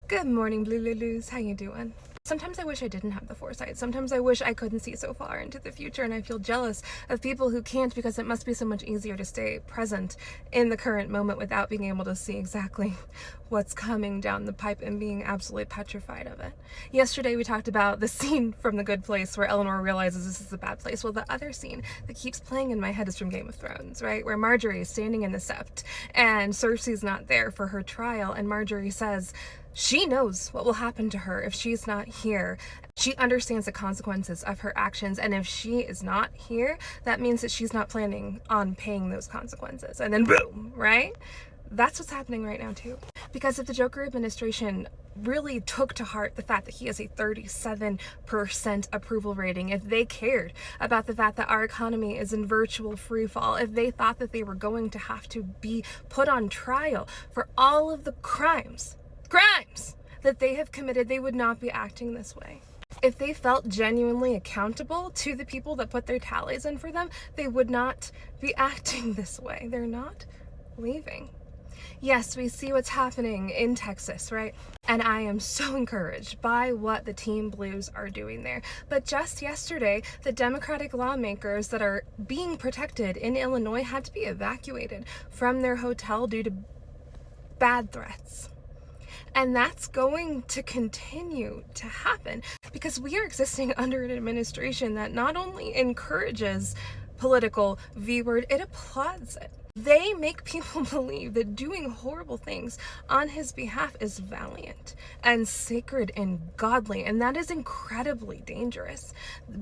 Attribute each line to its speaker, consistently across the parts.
Speaker 1: Good morning, Blue Lulus. How you doing? Sometimes I wish I didn't have the foresight. Sometimes I wish I couldn't see so far into the future, and I feel jealous of people who can't, because it must be so much easier to stay present in the current moment without being able to see exactly what's coming down the pipe and being absolutely petrified of it. Yesterday we talked about the scene from The Good Place where Eleanor realizes this is a bad place. Well, the other scene that keeps playing in my head is from Game of Thrones, right? Where Marjorie is standing in the sept and Cersei's not there for her trial, and Marjorie says she knows what will happen to her if she's not here. She understands the consequences of her actions, and if she is not here, that means that she's not planning on paying those consequences. And then boom, right? That's what's happening right now too. Because if the Joker administration really took to heart the fact that he has a 37% approval rating, if they cared about the fact that our economy is in virtual free fall, if they thought that they were going to have to be put on trial for all of the crimes that they have committed, they would not be acting this way. If they felt genuinely accountable to the people that put their tallies in for them, they would not be acting this way. They're not leaving. Yes, we see what's happening in Texas, right? And I am so encouraged by what the Team Blues are doing there. But just yesterday, the Democratic lawmakers that are being protected in Illinois had to be evacuated from their hotel due to bad threats. And that's going to continue to happen because we are existing under an administration that not only encourages political V-word, it applauds it. They make people believe that doing horrible things on his behalf is valiant and sacred and godly, and that is incredibly dangerous.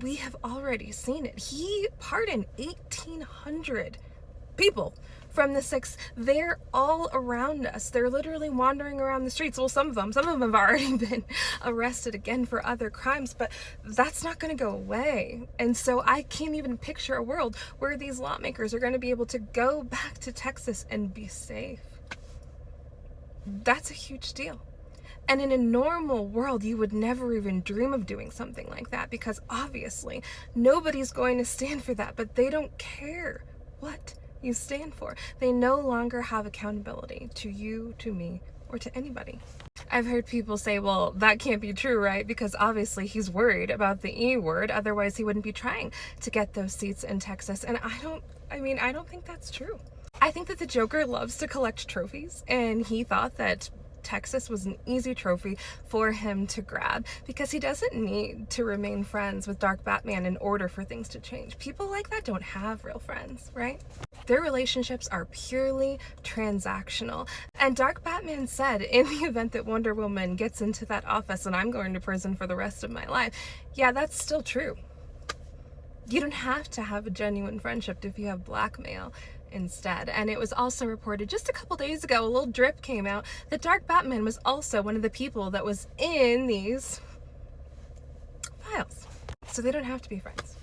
Speaker 1: We have already seen it. He pardoned 1,800 people from the 6th. They're all around us. They're literally wandering around the streets. Well, some of them have already been arrested again for other crimes, but that's not going to go away. And so I can't even picture a world where these lawmakers are going to be able to go back to Texas and be safe. That's a huge deal. And in a normal world, you would never even dream of doing something like that, because obviously nobody's going to stand for that, but they don't care what you stand for. They no longer have accountability to you, to me, or to anybody. I've heard people say, well, that can't be true, right? Because obviously he's worried about the E word, otherwise he wouldn't be trying to get those seats in Texas. And I don't think that's true. I think that the Joker loves to collect trophies, and he thought that Texas was an easy trophy for him to grab because he doesn't need to remain friends with Dark Batman in order for things to change. People like that don't have real friends, right? Their relationships are purely transactional. And Dark Batman said, in the event that Wonder Woman gets into that office and I'm going to prison for the rest of my life, yeah, that's still true. You don't have to have a genuine friendship if you have blackmail instead. And it was also reported just a couple days ago, a little drip came out, that Dark Batman was also one of the people that was in these files. So they don't have to be friends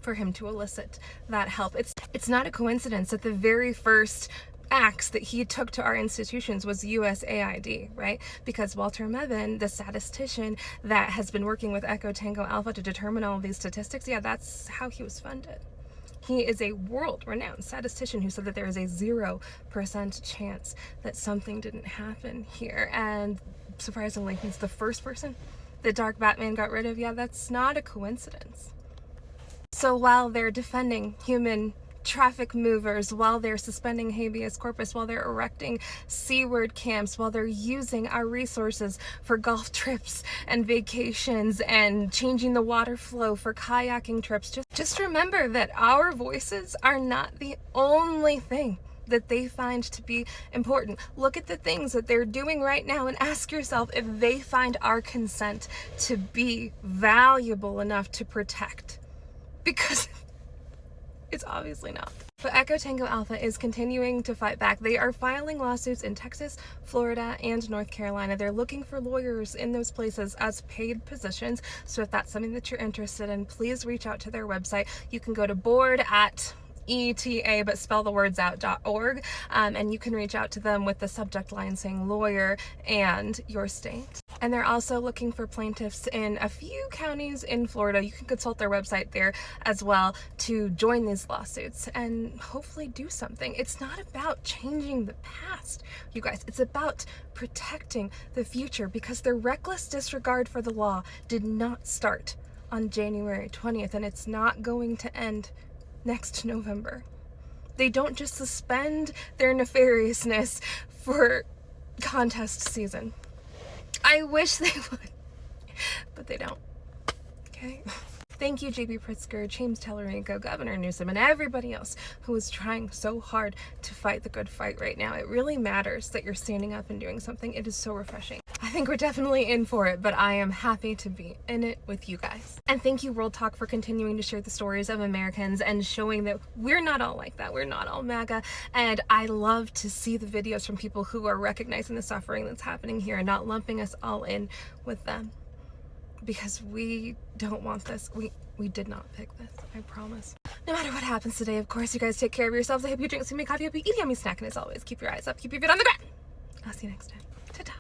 Speaker 1: for him to elicit that help. It's not a coincidence that the very first acts that he took to our institutions was USAID, right? Because Walter Mebane, the statistician that has been working with Echo Tango Alpha to determine all of these statistics, yeah, that's how he was funded. He is a world-renowned statistician who said that there is a 0% chance that something didn't happen here. And surprisingly, he's the first person that Dark Batman got rid of. Yeah, that's not a coincidence. So while they're defending human traffic movers, while they're suspending habeas corpus, while they're erecting C-word camps, while they're using our resources for golf trips and vacations and changing the water flow for kayaking trips, just remember that our voices are not the only thing that they find to be important. Look at the things that they're doing right now and ask yourself if they find our consent to be valuable enough to protect. Because it's obviously not. But Echo Tango Alpha is continuing to fight back. They are filing lawsuits in Texas, Florida, and North Carolina. They're looking for lawyers in those places as paid positions. So if that's something that you're interested in, please reach out to their website. You can go to board@ETA, but spell the words out.org, and you can reach out to them with the subject line saying lawyer and your state. And they're also looking for plaintiffs in a few counties in Florida. You can consult their website there as well to join these lawsuits and hopefully do something. It's not about changing the past, you guys. It's about protecting the future, because their reckless disregard for the law did not start on January 20th, and it's not going to end next November. They don't just suspend their nefariousness for contest season. I wish they would, but they don't. Okay? Thank you, J.B. Pritzker, James Tellerico, Governor Newsom, and everybody else who is trying so hard to fight the good fight right now. It really matters that you're standing up and doing something. It is so refreshing. I think we're definitely in for it, but I am happy to be in it with you guys. And thank you, World Talk, for continuing to share the stories of Americans and showing that we're not all like that. We're not all MAGA. And I love to see the videos from people who are recognizing the suffering that's happening here and not lumping us all in with them. Because we don't want this. We did not pick this, I promise. No matter what happens today, of course, you guys take care of yourselves. I hope you drink some coffee, I hope you eat a yummy snack, and as always, keep your eyes up, keep your feet on the ground. I'll see you next time.